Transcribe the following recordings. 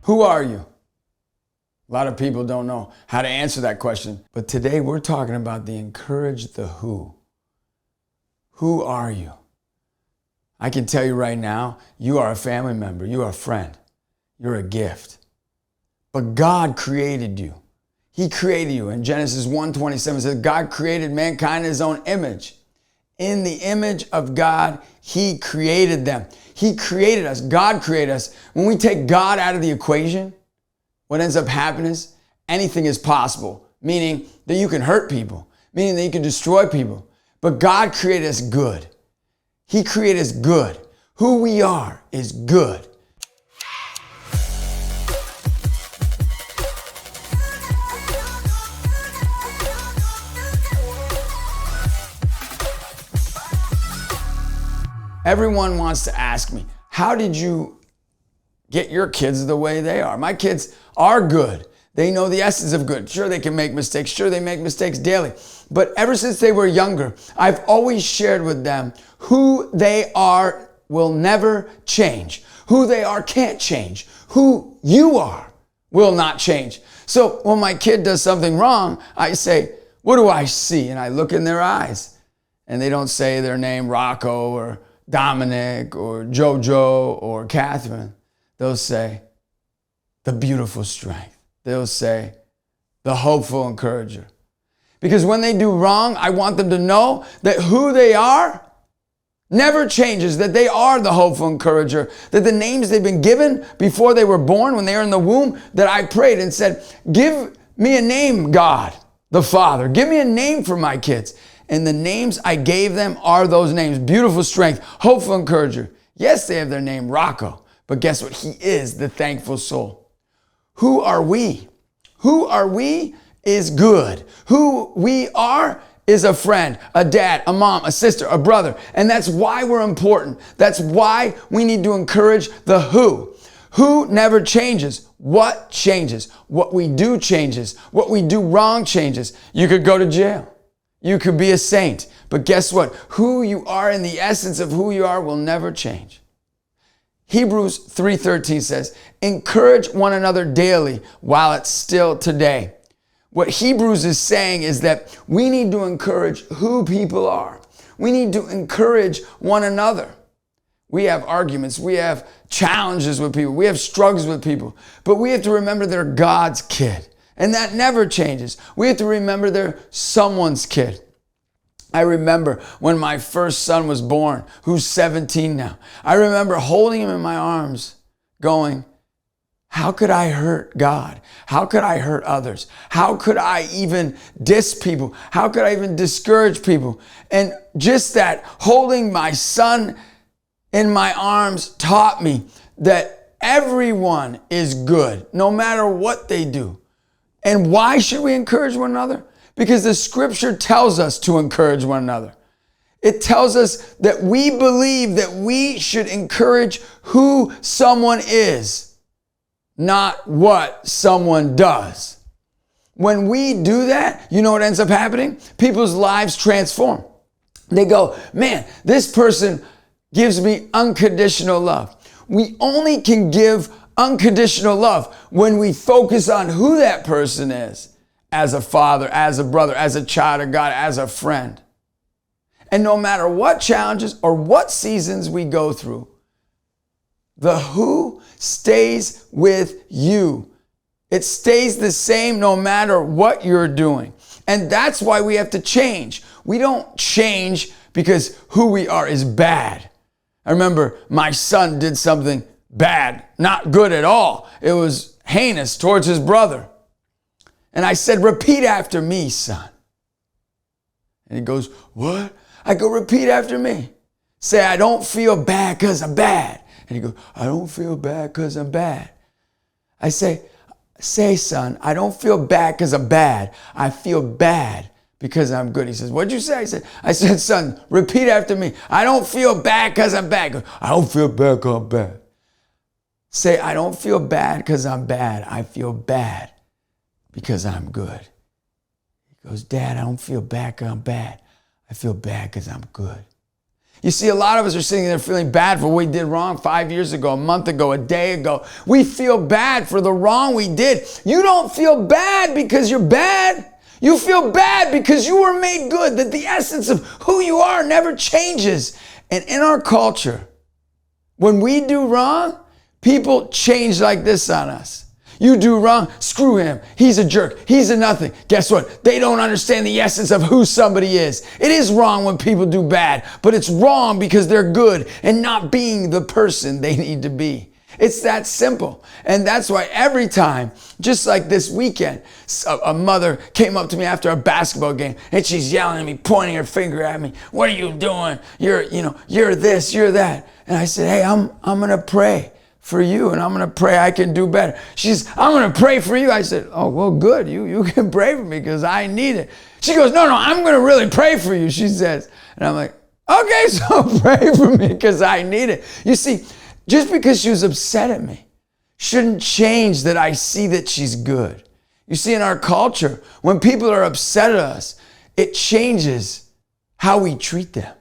Who are you? A lot of people don't know how to answer that question. But today we're talking about the encourage the who. Who are you? I can tell you right now, you are a family member. You are a friend. You're a gift. But God created you. He created you. In Genesis 1:27 it says, God created mankind in his own image. In the image of God, he created them. He created us. God created us. When we take God out of the equation, what ends up happening is anything is possible, meaning that you can hurt people, meaning that you can destroy people. But God created us good. He created us good. Who we are is good. Everyone wants to ask me, how did you get your kids the way they are? My kids are good. They know the essence of good. Sure, they can make mistakes. Sure, they make mistakes daily. But ever since they were younger, I've always shared with them who they are will never change. Who they are can't change. Who you are will not change. So when my kid does something wrong, I say, what do I see? And I look in their eyes. And they don't say their name Rocco or Dominic or Jojo or Catherine. They'll say the beautiful strength. They'll say the hopeful encourager. Because when they do wrong, I want them to know that who they are never changes, that they are the hopeful encourager, that the names they've been given before they were born, when they were in the womb, that I prayed and said, give me a name, God, the Father. Give me a name for my kids. And the names I gave them are those names. Beautiful strength, hopeful encourager. Yes, they have their name, Rocco. But guess what? He is the thankful soul. Who are we? Who are we is good. Who we are is a friend, a dad, a mom, a sister, a brother. And that's why we're important. That's why we need to encourage the who. Who never changes. What changes? What we do changes. What we do wrong changes. You could go to jail. You could be a saint. But guess what? Who you are and the essence of who you are will never change. Hebrews 3:13 says, encourage one another daily while it's still today. What Hebrews is saying is that we need to encourage who people are. We need to encourage one another. We have arguments. We have challenges with people. We have struggles with people. But we have to remember they're God's kid. And that never changes. We have to remember they're someone's kid. I remember when my first son was born, who's 17 now. I remember holding him in my arms going, how could I hurt God? How could I hurt others? How could I even diss people? How could I even discourage people? And just that holding my son in my arms taught me that everyone is good, no matter what they do. And why should we encourage one another? Because the scripture tells us to encourage one another. It tells us that we believe that we should encourage who someone is, not what someone does. When we do that, you know what ends up happening? People's lives transform. They go, man, this person gives me unconditional love. We only can give unconditional love when we focus on who that person is as a father, as a brother, as a child of God, as a friend. And no matter what challenges or what seasons we go through, the who stays with you. It stays the same no matter what you're doing. And that's why we have to change. We don't change because who we are is bad. I remember my son did something bad, not good at all. It was heinous towards his brother. And I said, repeat after me, son. And he goes, what? I go, repeat after me. Say, I don't feel bad because I'm bad. And he goes, I don't feel bad because I'm bad. I say, son, I don't feel bad because I'm bad. I feel bad because I'm good. He says, what'd you say? I said, son, repeat after me. I don't feel bad because I'm bad. Goes, I don't feel bad because I'm bad. Say, I don't feel bad because I'm bad. I feel bad because I'm good. He goes, Dad, I don't feel bad because I'm bad. I feel bad because I'm good. You see, a lot of us are sitting there feeling bad for what we did wrong 5 years ago, a month ago, a day ago. We feel bad for the wrong we did. You don't feel bad because you're bad. You feel bad because you were made good, that the essence of who you are never changes. And in our culture, when we do wrong, people change like this on us. You do wrong, screw him. He's a jerk. He's a nothing. Guess what? They don't understand the essence of who somebody is. It is wrong when people do bad, but it's wrong because they're good and not being the person they need to be. It's that simple. And that's why every time, just like this weekend, a mother came up to me after a basketball game and she's yelling at me, pointing her finger at me. What are you doing? You're this, you're that. And I said, hey, I'm going to pray for you, and I'm going to pray I can do better. She's, I'm going to pray for you. I said, oh, well, good. You can pray for me because I need it. She goes, no, I'm going to really pray for you, she says. And I'm like, okay, so pray for me because I need it. You see, just because she was upset at me shouldn't change that I see that she's good. You see, in our culture, when people are upset at us, it changes how we treat them.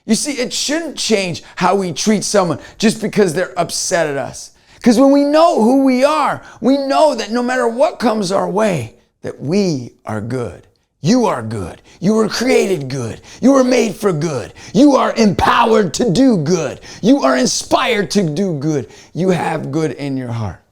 You see, it shouldn't change how we treat someone just because they're upset at us. Because when we know who we are, we know that no matter what comes our way, that we are good. You are good. You were created good. You were made for good. You are empowered to do good. You are inspired to do good. You have good in your heart.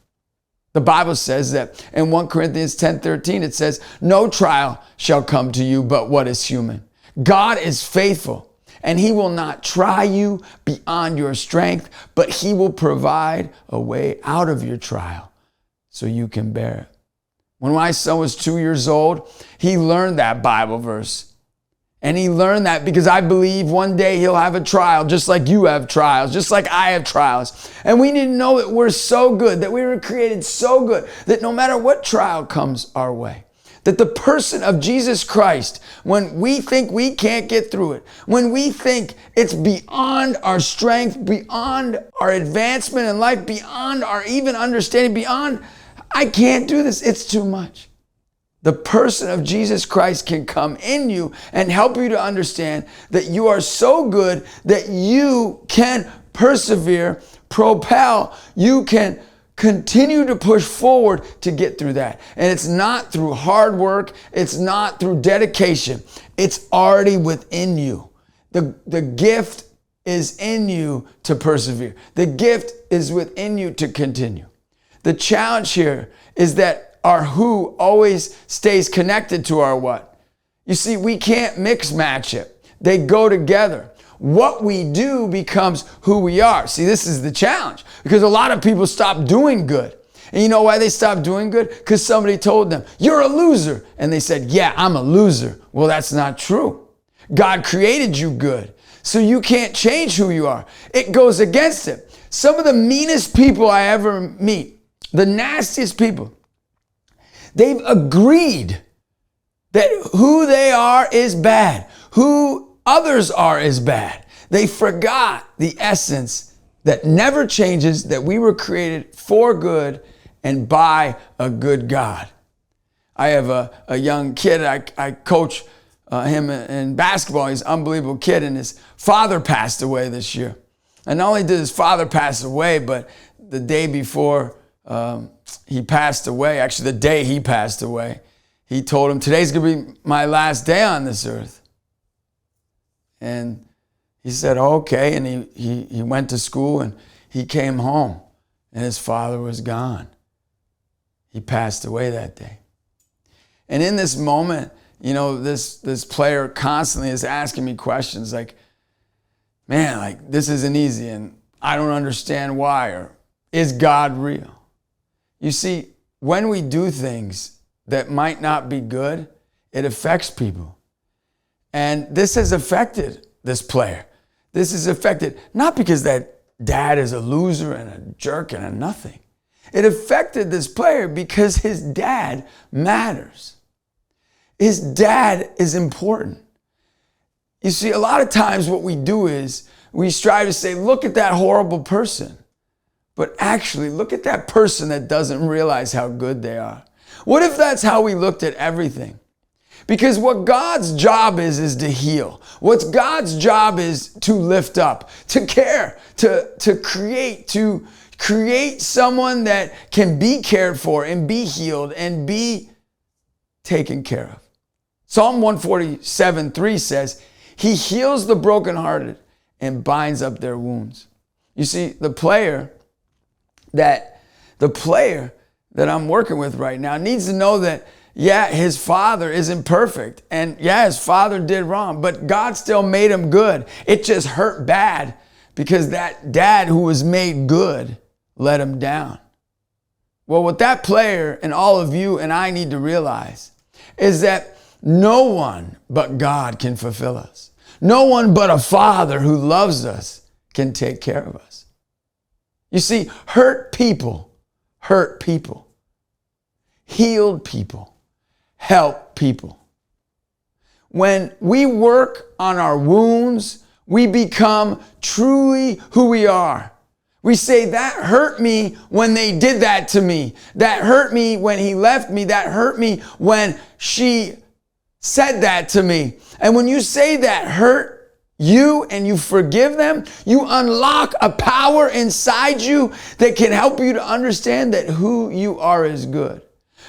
The Bible says that in 1 Corinthians 10:13, it says, no trial shall come to you but what is human. God is faithful, and he will not try you beyond your strength, but he will provide a way out of your trial so you can bear it. When my son was 2 years old, he learned that Bible verse. And he learned that because I believe one day he'll have a trial, just like you have trials, just like I have trials. And we need to know that we're so good, that we were created so good, that no matter what trial comes our way, that the person of Jesus Christ, when we think we can't get through it, when we think it's beyond our strength, beyond our advancement in life, beyond our even understanding, beyond, I can't do this, it's too much. The person of Jesus Christ can come in you and help you to understand that you are so good that you can persevere, propel, you can continue to push forward to get through that. And it's not through hard work. It's not through dedication. It's already within you. The gift is in you to persevere. The gift is within you to continue. The challenge here is that our who always stays connected to our what. You see, we can't mix match it. They go together. What we do becomes who we are. See, this is the challenge because a lot of people stop doing good. And you know why they stop doing good? Because somebody told them, you're a loser. And they said, yeah, I'm a loser. Well, that's not true. God created you good. So you can't change who you are. It goes against it. Some of the meanest people I ever meet, the nastiest people, they've agreed that who they are is bad. Who others are is bad. They forgot the essence that never changes, that we were created for good and by a good God. I have a young kid. I coach him in basketball. He's an unbelievable kid, and his father passed away this year. And not only did his father pass away, but the day before he passed away, actually the day he passed away, he told him, today's going to be my last day on this earth. And he said, okay. And he went to school and he came home and his father was gone. He passed away that day. And in this moment, you know, this player constantly is asking me questions like, man, like this isn't easy and I don't understand why, or is God real? You see, when we do things that might not be good, it affects people. And this has affected this player. This has affected, not because that dad is a loser and a jerk and a nothing. It affected this player because his dad matters. His dad is important. You see, a lot of times what we do is we strive to say, look at that horrible person. But actually, look at that person that doesn't realize how good they are. What if that's how we looked at everything? Because what God's job is to heal. What God's job is to lift up, to care, to create someone that can be cared for and be healed and be taken care of. Psalm 147:3 says, he heals the brokenhearted and binds up their wounds. You see, the player that I'm working with right now needs to know that, yeah, his father isn't perfect. And yeah, his father did wrong, but God still made him good. It just hurt bad because that dad who was made good let him down. Well, what that player and all of you and I need to realize is that no one but God can fulfill us. No one but a father who loves us can take care of us. You see, hurt people. Healed people help people. When we work on our wounds, we become truly who we are. We say, that hurt me when they did that to me. That hurt me when he left me. That hurt me when she said that to me. And when you say that hurt you and you forgive them, you unlock a power inside you that can help you to understand that who you are is good.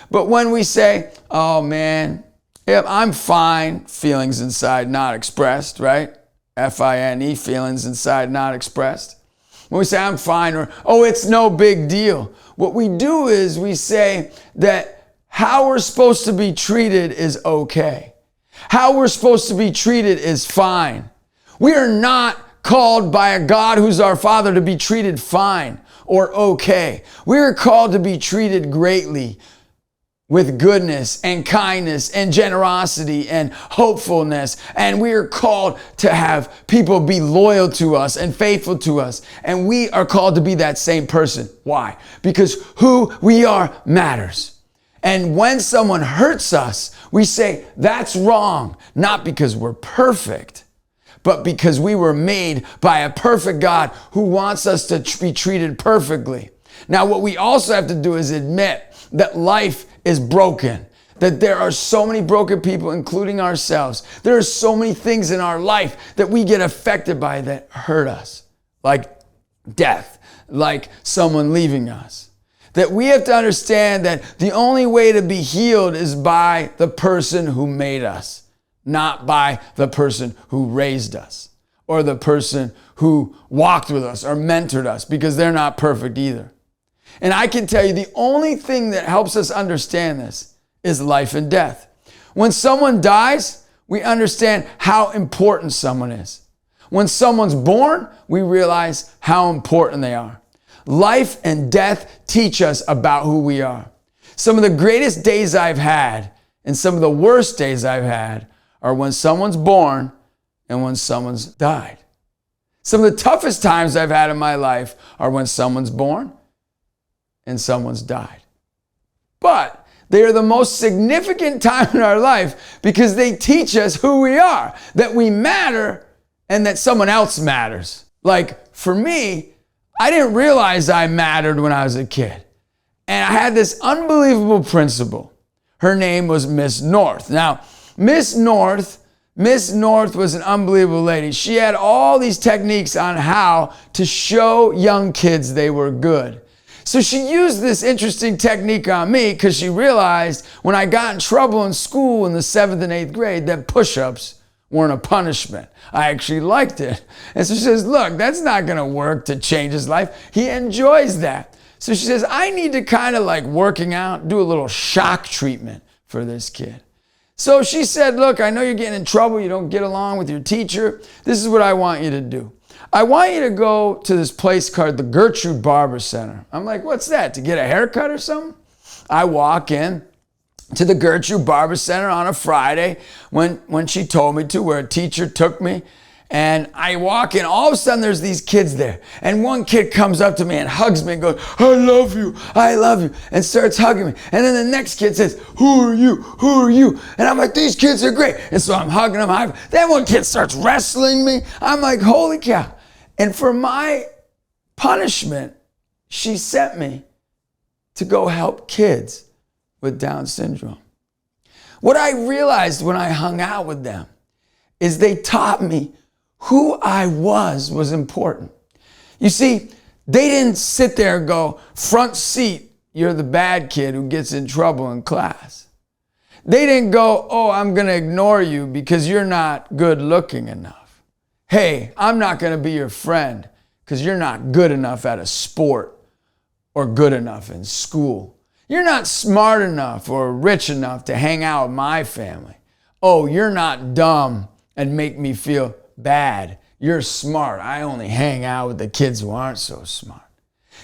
But when we say, oh man, yeah, I'm fine, feelings inside not expressed, right? F-I-N-E, feelings inside not expressed. When we say I'm fine, or oh, it's no big deal. What we do is we say that how we're supposed to be treated is okay. How we're supposed to be treated is fine. We are not called by a God who's our Father to be treated fine or okay. We are called to be treated greatly, with goodness and kindness and generosity and hopefulness. And we are called to have people be loyal to us and faithful to us. And we are called to be that same person. Why? Because who we are matters. And when someone hurts us, we say, that's wrong. Not because we're perfect, but because we were made by a perfect God who wants us to be treated perfectly. Now, what we also have to do is admit that life is broken, that there are so many broken people, including ourselves. There are so many things in our life that we get affected by that hurt us, like death, like someone leaving us. That we have to understand that the only way to be healed is by the person who made us, not by the person who raised us or the person who walked with us or mentored us, because they're not perfect either. And I can tell you the only thing that helps us understand this is life and death. When someone dies, we understand how important someone is. When someone's born, we realize how important they are. Life and death teach us about who we are. Some of the greatest days I've had and some of the worst days I've had are when someone's born and when someone's died. Some of the toughest times I've had in my life are when someone's born and someone's died. But they are the most significant time in our life because they teach us who we are, that we matter and that someone else matters. Like for me, I didn't realize I mattered when I was a kid. And I had this unbelievable principal. Her name was Miss North. Now, Miss North was an unbelievable lady. She had all these techniques on how to show young kids they were good. So she used this interesting technique on me because she realized when I got in trouble in school in the 7th and 8th grade that push-ups weren't a punishment. I actually liked it. And so she says, look, that's not going to work to change his life. He enjoys that. So she says, I need to kind of like working out, do a little shock treatment for this kid. So she said, look, I know you're getting in trouble. You don't get along with your teacher. This is what I want you to do. I want you to go to this place called the Gertrude Barber Center. I'm like, what's that? To get a haircut or something? I walk in to the Gertrude Barber Center on a Friday when she told me to, where a teacher took me. And I walk in, all of a sudden there's these kids there. And one kid comes up to me and hugs me and goes, I love you, and starts hugging me. And then the next kid says, who are you? And I'm like, these kids are great. And so I'm hugging them. Then one kid starts wrestling me. I'm like, holy cow. And for my punishment, she sent me to go help kids with Down syndrome. What I realized when I hung out with them is they taught me who I was important. You see, they didn't sit there and go, front seat, you're the bad kid who gets in trouble in class. They didn't go, oh, I'm going to ignore you because you're not good looking enough. Hey, I'm not going to be your friend because you're not good enough at a sport or good enough in school. You're not smart enough or rich enough to hang out with my family. Oh, you're not dumb and make me feel bad. You're smart. I only hang out with the kids who aren't so smart.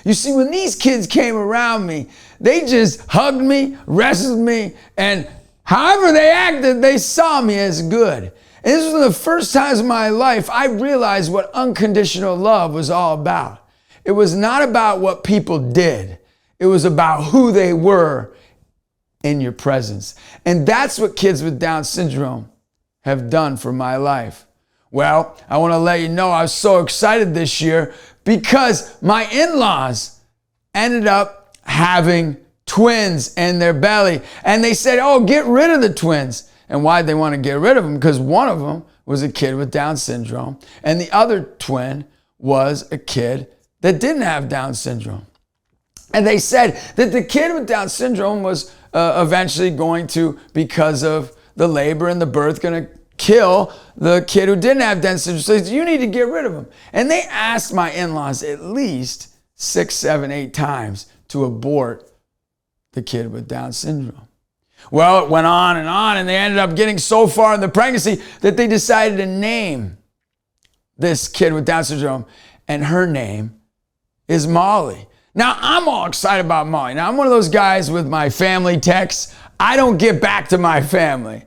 You see, when these kids came around me, they just hugged me, wrestled me, and however they acted, they saw me as good. And this was one of the first times in my life I realized what unconditional love was all about. It was not about what people did. It was about who they were in your presence. And that's what kids with Down syndrome have done for my life. Well, I want to let you know I was so excited this year because my in-laws ended up having twins in their belly. And they said, oh, get rid of the twins. And why'd they want to get rid of them? Because one of them was a kid with Down syndrome. And the other twin was a kid that didn't have Down syndrome. And they said that the kid with Down syndrome was eventually going to, because of the labor and the birth, going to kill the kid who didn't have Down syndrome. So you need to get rid of him. And they asked my in-laws at least 6, 7, 8 times to abort the kid with Down syndrome. Well, it went on, and they ended up getting so far in the pregnancy that they decided to name this kid with Down syndrome, and her name is Molly. Now, I'm all excited about Molly. Now, I'm one of those guys with my family texts. I don't get back to my family,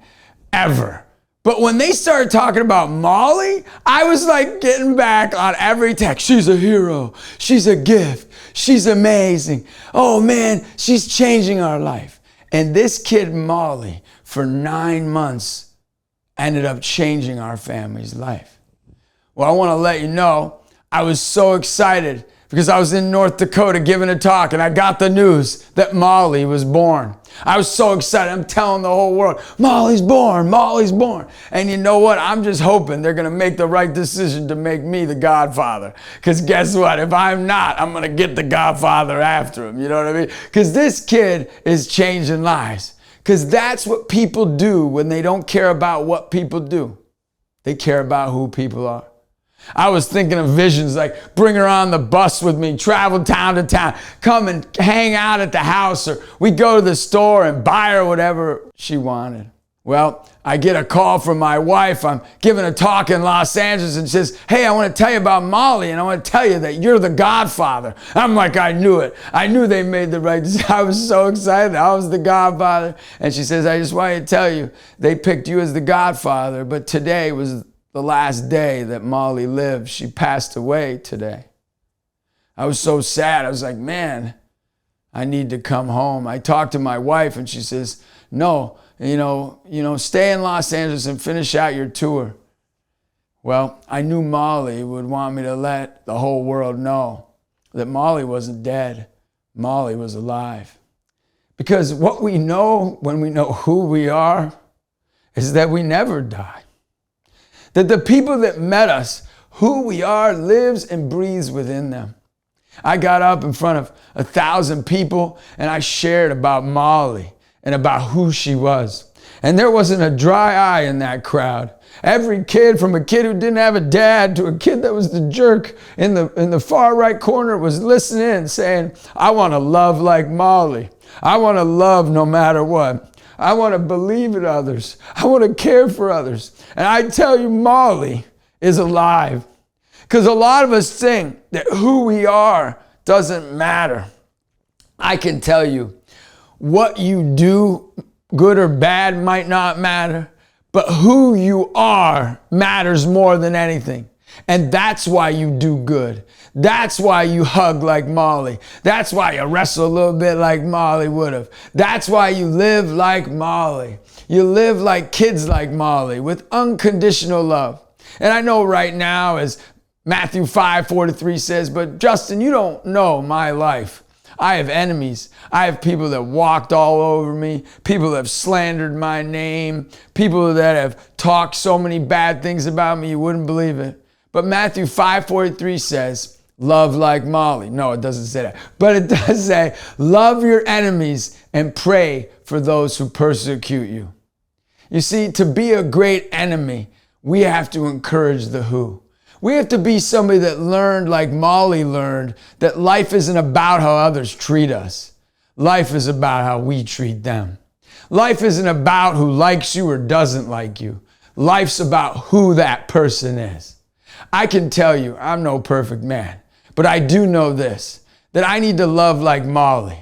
ever. But when they started talking about Molly, I was like getting back on every text. She's a hero. She's a gift. She's amazing. Oh man, she's changing our life. And this kid, Molly, for 9 months, ended up changing our family's life. Well, I want to let you know, I was so excited because I was in North Dakota giving a talk and I got the news that Molly was born. I was so excited. I'm telling the whole world, Molly's born, Molly's born. And you know what? I'm just hoping they're going to make the right decision to make me the godfather. Because guess what? If I'm not, I'm going to get the godfather after him. You know what I mean? Because this kid is changing lives. Because that's what people do when they don't care about what people do. They care about who people are. I was thinking of visions like bring her on the bus with me, travel town to town, come and hang out at the house, or we go to the store and buy her whatever she wanted. Well, I get a call from my wife. I'm giving a talk in Los Angeles and she says, hey, I want to tell you about Molly and I want to tell you that you're the godfather. I'm like, I knew it. I knew they made the right decision. I was so excited. I was the godfather. And she says, I just want to tell you, they picked you as the godfather, but today was the last day that Molly lived. She passed away today. I was so sad. I was like, man, I need to come home. I talked to my wife and she says, no, stay in Los Angeles and finish out your tour. Well, I knew Molly would want me to let the whole world know that Molly wasn't dead. Molly was alive. Because what we know when we know who we are is that we never die. That the people that met us, who we are, lives and breathes within them. I got up in front of 1,000 people and I shared about Molly and about who she was. And there wasn't a dry eye in that crowd. Every kid, from a kid who didn't have a dad to a kid that was the jerk in the far right corner, was listening saying, I want to love like Molly. I want to love no matter what. I want to believe in others. I want to care for others. And I tell you, Molly is alive. Because a lot of us think that who we are doesn't matter. I can tell you, what you do, good or bad, might not matter. But who you are matters more than anything. And that's why you do good. That's why you hug like Molly. That's why you wrestle a little bit like Molly would have. That's why you live like Molly. You live like kids like Molly with unconditional love. And I know right now, as Matthew 5:43 says, but Justin, you don't know my life. I have enemies. I have people that walked all over me, people that have slandered my name, people that have talked so many bad things about me, you wouldn't believe it. But Matthew 5:43 says, love like Molly. No, it doesn't say that. But it does say, love your enemies and pray for those who persecute you. You see, to be a great enemy, we have to encourage the who. We have to be somebody that learned, like Molly learned, that life isn't about how others treat us. Life is about how we treat them. Life isn't about who likes you or doesn't like you. Life's about who that person is. I can tell you, I'm no perfect man, but I do know this, that I need to love like Molly.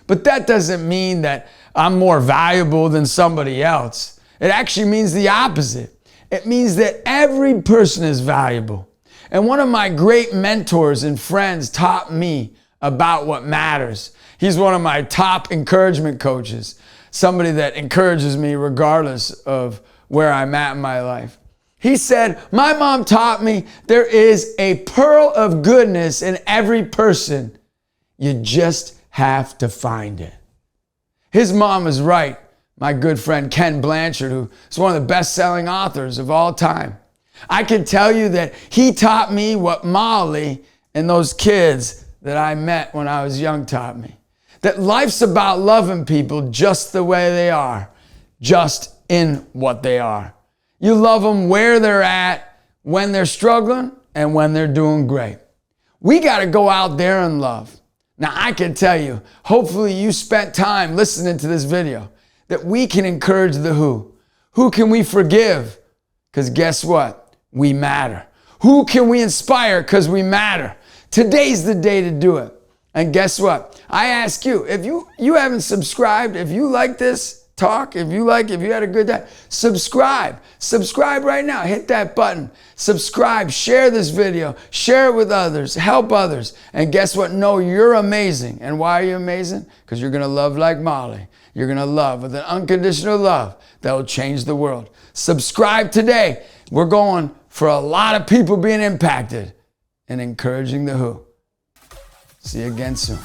But that doesn't mean that I'm more valuable than somebody else. It actually means the opposite. It means that every person is valuable. And one of my great mentors and friends taught me about what matters. He's one of my top encouragement coaches, somebody that encourages me regardless of where I'm at in my life. He said, my mom taught me there is a pearl of goodness in every person. You just have to find it. His mom is right. My good friend Ken Blanchard, who is one of the best-selling authors of all time. I can tell you that he taught me what Molly and those kids that I met when I was young taught me. That life's about loving people just the way they are, just in what they are. You love them where they're at, when they're struggling, and when they're doing great. We got to go out there and love. Now, I can tell you, hopefully you spent time listening to this video, that we can encourage the who. Who can we forgive? Because guess what? We matter. Who can we inspire? Because we matter. Today's the day to do it. And guess what? I ask you, if you haven't subscribed, if you like this talk, if you had a good day, subscribe. Subscribe right now. Hit that button. Subscribe. Share this video. Share it with others. Help others. And guess what? Know you're amazing. And why are you amazing? Because you're going to love like Molly. You're going to love with an unconditional love that will change the world. Subscribe today. We're going for a lot of people being impacted and encouraging the who. See you again soon.